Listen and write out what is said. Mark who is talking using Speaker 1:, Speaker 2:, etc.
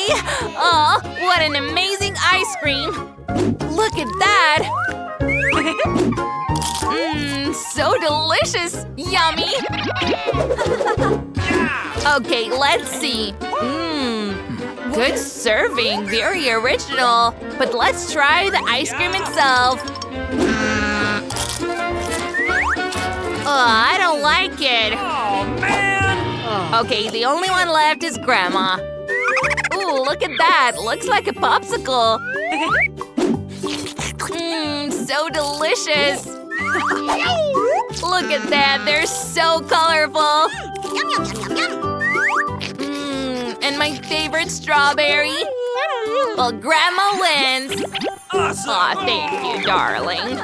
Speaker 1: yummy! Oh, what an amazing ice cream! Look at that! Mmm, so delicious! Yummy! Okay, let's see. Mmm, good serving, very original. But let's try the ice cream itself. I don't like it.
Speaker 2: Oh, man!
Speaker 1: Okay, the only one left is Grandma. Ooh, look at that. Looks like a popsicle. Mmm, so delicious. Look at that. They're so colorful. Mmm, and my favorite strawberry. Well, Grandma wins.
Speaker 2: Awesome!
Speaker 1: Aw, thank you, darling.